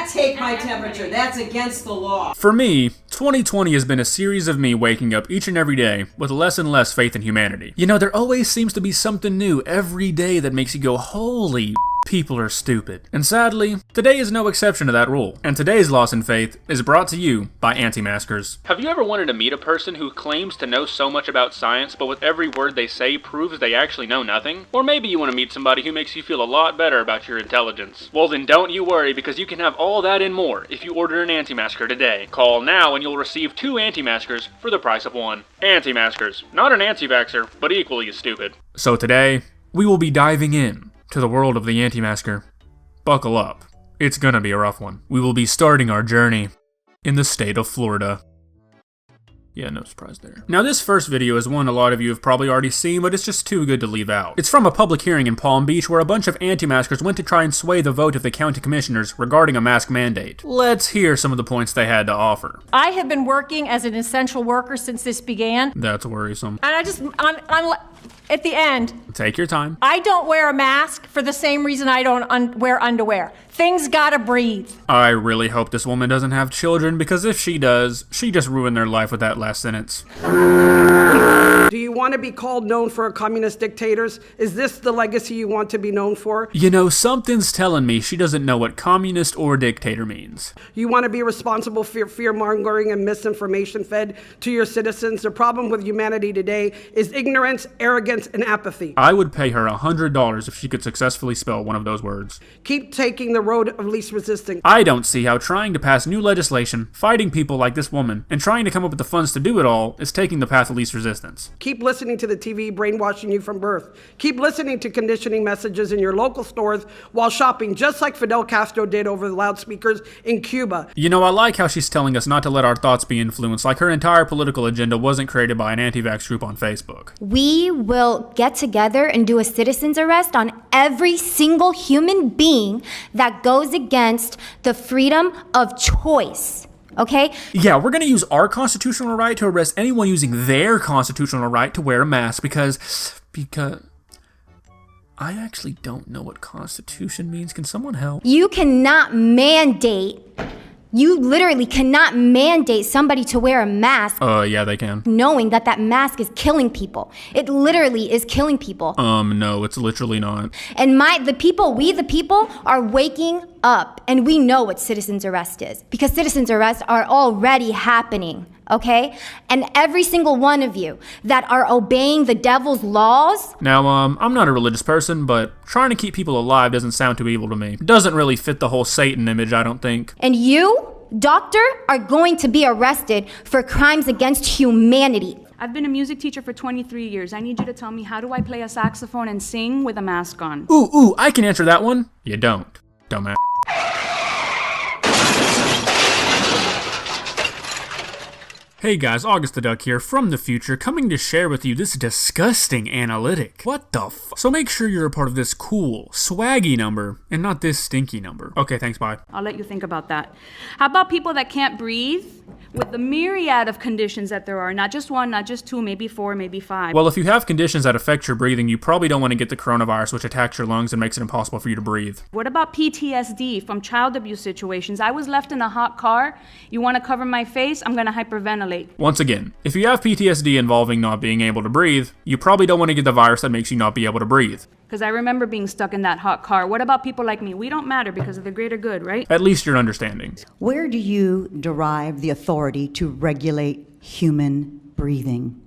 can't take my temperature. That's against the law. For me, 2020 has been a series of me waking up each and every day with less and less faith in humanity. You know, there always seems to be something new every day that makes you go, holy people are stupid. And sadly, today is no exception to that rule. And today's loss in faith is brought to you by anti-maskers. Have you ever wanted to meet a person who claims to know so much about science, but with every word they say proves they actually know nothing? Or maybe you want to meet somebody who makes you feel a lot better about your intelligence. Well then don't you worry, because you can have all that and more if you order an anti-masker today. Call now and you'll receive 2 anti-maskers for the price of 1. Anti-maskers. Not an anti-vaxxer, but equally as stupid. So today, we will be diving in to the world of the anti-masker. Buckle up. It's gonna be a rough one. We will be starting our journey in the state of Florida. Yeah, no surprise there. Now this first video is one a lot of you have probably already seen, but it's just too good to leave out. It's from a public hearing in Palm Beach where a bunch of anti-maskers went to try and sway the vote of the county commissioners regarding a mask mandate. Let's hear some of the points they had to offer. I have been working as an essential worker since this began. That's worrisome. And at the end, take your time. I don't wear a mask for the same reason I don't wear underwear. Things gotta breathe. I really hope this woman doesn't have children, because if she does, she just ruined their life with that last sentence. Do you want to be known for communist dictators? Is this the legacy you want to be known for? You know, something's telling me she doesn't know what communist or dictator means. You want to be responsible for fear-mongering and misinformation fed to your citizens? The problem with humanity today is ignorance, arrogance, and apathy. I would pay her $100 if she could successfully spell one of those words. Keep taking the road of least resistance. I don't see how trying to pass new legislation, fighting people like this woman, and trying to come up with the funds to do it all is taking the path of least resistance. Keep listening to the TV brainwashing you from birth. Keep listening to conditioning messages in your local stores while shopping, just like Fidel Castro did over the loudspeakers in Cuba. You know, I like how she's telling us not to let our thoughts be influenced, like her entire political agenda wasn't created by an anti-vax group on Facebook. We will get together and do a citizen's arrest on every single human being that goes against the freedom of choice. Okay? Yeah, we're gonna use our constitutional right to arrest anyone using their constitutional right to wear a mask because I actually don't know what constitution means. Can someone help? You literally cannot mandate somebody to wear a mask. Yeah, they can. Knowing that that mask is killing people. It literally is killing people. No, it's literally not. And we the people are waking up, and we know what citizen's arrest is, because citizen's arrests are already happening, okay? And every single one of you that are obeying the devil's laws. Now, I'm not a religious person, but trying to keep people alive doesn't sound too evil to me. It doesn't really fit the whole Satan image, I don't think. And you, doctor, are going to be arrested for crimes against humanity. I've been a music teacher for 23 years. I need you to tell me, how do I play a saxophone and sing with a mask on? Ooh, I can answer that one. You don't, dumbass. Hey guys, AugustTheDuck here from the future, coming to share with you this disgusting analytic. What the f? So make sure you're a part of this cool, swaggy number, and not this stinky number. Okay, thanks, bye. I'll let you think about that. How about people that can't breathe? With the myriad of conditions that there are, not just 1, not just 2, maybe 4, maybe 5. Well, if you have conditions that affect your breathing, you probably don't want to get the coronavirus, which attacks your lungs and makes it impossible for you to breathe. What about PTSD from child abuse situations? I was left in a hot car. You want to cover my face? I'm going to hyperventilate. Once again, if you have PTSD involving not being able to breathe, you probably don't want to get the virus that makes you not be able to breathe. Because I remember being stuck in that hot car. What about people like me? We don't matter because of the greater good, right? At least you're understanding. Where do you derive the authority to regulate human breathing?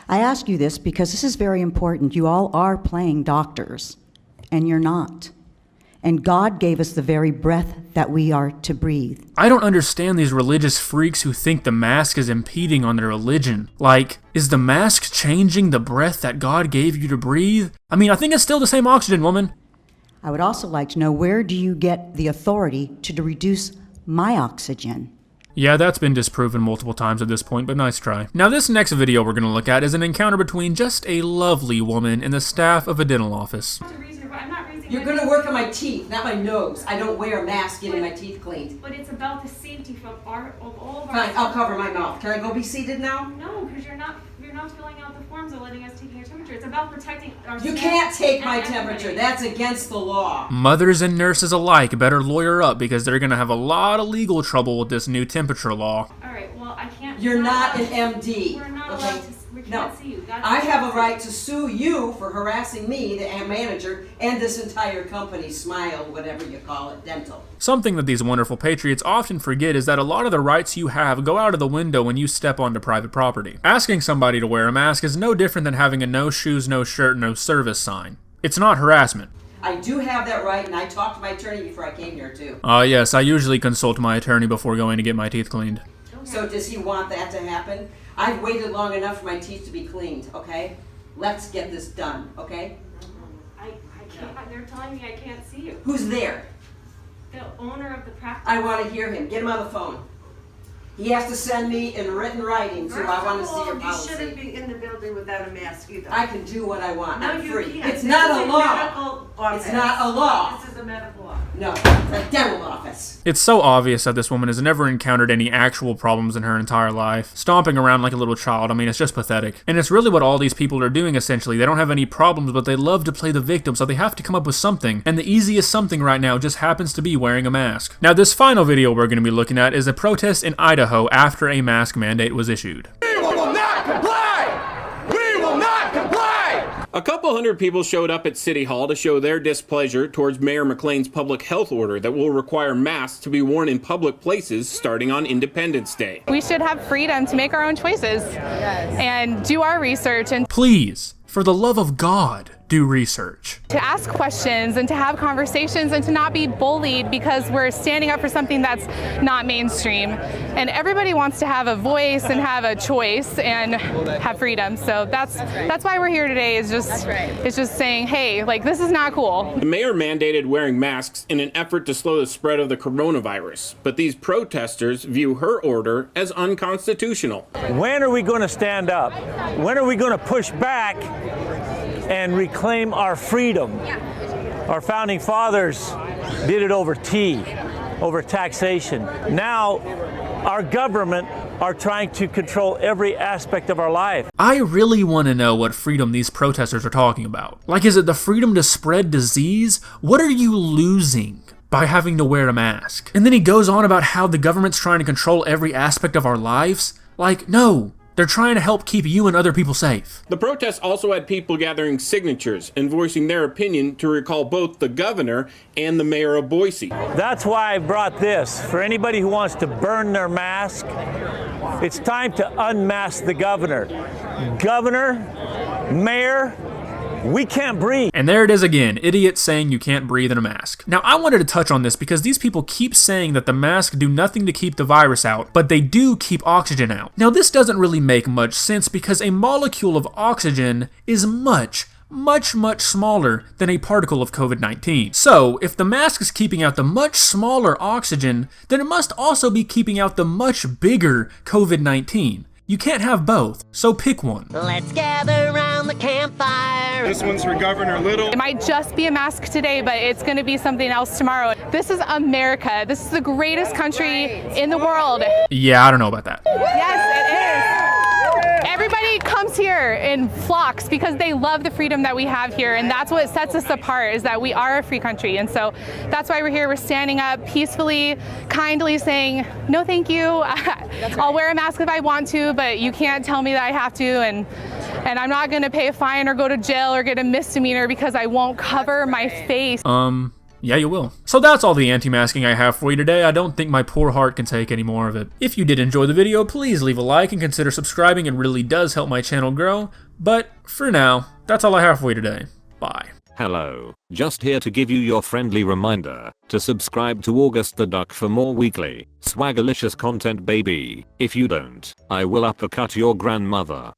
I ask you this because this is very important. You all are playing doctors, and you're not. And God gave us the very breath that we are to breathe. I don't understand these religious freaks who think the mask is impeding on their religion. Like, is the mask changing the breath that God gave you to breathe? I mean, I think it's still the same oxygen, woman. I would also like to know, where do you get the authority to reduce my oxygen? Yeah, that's been disproven multiple times at this point, but nice try. Now this next video we're going to look at is an encounter between just a lovely woman and the staff of a dental office. You're gonna work on my teeth, not my nose. I don't wear a mask getting my teeth cleaned. But it's about the safety of all of our. Fine, I'll cover my mouth. Can I go be seated now? No, because you're not filling out the forms or letting us take your temperature. It's about protecting our. You can't take my temperature. That's against the law. Mothers and nurses alike better lawyer up because they're gonna have a lot of legal trouble with this new temperature law. All right. Well, I can't. You're not an MD. We're not okay? allowed to. We can't see you. I have a right to sue you for harassing me, the manager, and this entire company, Smile, whatever you call it, Dental. Something that these wonderful patriots often forget is that a lot of the rights you have go out of the window when you step onto private property. Asking somebody to wear a mask is no different than having a no shoes, no shirt, no service sign. It's not harassment. I do have that right, and I talked to my attorney before I came here, too. Yes, I usually consult my attorney before going to get my teeth cleaned. So does he want that to happen? I've waited long enough for my teeth to be cleaned, okay? Let's get this done, okay? I can't. They're telling me I can't see you. Who's there? The owner of the practice. I want to hear him. Get him on the phone. He has to send me in written writing, so I want to see your policy. You shouldn't be in the building without a mask either. I can do what I want. No, I'm you free. can't. It's not a law. Medical office. It's not a law. This is a medical office. No, it's a dental office. It's so obvious that this woman has never encountered any actual problems in her entire life. Stomping around like a little child, I mean, it's just pathetic. And it's really what all these people are doing, essentially. They don't have any problems, but they love to play the victim, so they have to come up with something. And the easiest something right now just happens to be wearing a mask. Now, this final video we're going to be looking at is a protest in Idaho after a mask mandate was issued. We will not comply! We will not comply! A couple hundred people showed up at City Hall to show their displeasure towards Mayor McLean's public health order that will require masks to be worn in public places starting on Independence Day. We should have freedom to make our own choices and do our research and Please, for the love of God, do research. to ask questions and to have conversations and to not be bullied because we're standing up for something that's not mainstream. And everybody wants to have a voice and have a choice and have freedom. So that's why we're here today, is just saying, hey, like, this is not cool. The mayor mandated wearing masks in an effort to slow the spread of the coronavirus, but these protesters view her order as unconstitutional. When are we going to stand up? When are we going to push back and reclaim our freedom? Our founding fathers did it over tea, over taxation. Now, our government are trying to control every aspect of our life. I really want to know what freedom these protesters are talking about. Like, is it the freedom to spread disease? What are you losing by having to wear a mask? And then he goes on about how the government's trying to control every aspect of our lives. Like, no. They're trying to help keep you and other people safe. The protests also had people gathering signatures and voicing their opinion to recall both the governor and the mayor of Boise. That's why I brought this. For anybody who wants to burn their mask, it's time to unmask the governor. Governor, mayor, we can't breathe. And there it is again, idiots saying you can't breathe in a mask. Now, I wanted to touch on this because these people keep saying that the masks do nothing to keep the virus out, but they do keep oxygen out. Now, this doesn't really make much sense because a molecule of oxygen is much smaller than a particle of COVID-19. So, if the mask is keeping out the much smaller oxygen, then it must also be keeping out the much bigger COVID-19. You can't have both, so pick one. Let's gather around the campfire. This one's for Governor Little. It might just be a mask today, but it's going to be something else tomorrow. This is America. This is the greatest country in the world. Yeah, I don't know about that. Yes, it is. Everybody comes here in flocks because they love the freedom that we have here, and that's what sets us apart, is that we are a free country. And so that's why we're here. We're standing up peacefully, kindly saying, no thank you. I'll wear a mask if I want to, but you can't tell me that I have to, and I'm not going to pay a fine or go to jail or get a misdemeanor because I won't cover my face. Yeah, you will. So that's all the anti-masking I have for you today. I don't think my poor heart can take any more of it. If you did enjoy the video, please leave a like and consider subscribing. It really does help my channel grow. But for now, that's all I have for you today. Bye. Hello, just here to give you your friendly reminder to subscribe to August the Duck for more weekly, swaggerlicious content, baby. If you don't, I will uppercut your grandmother.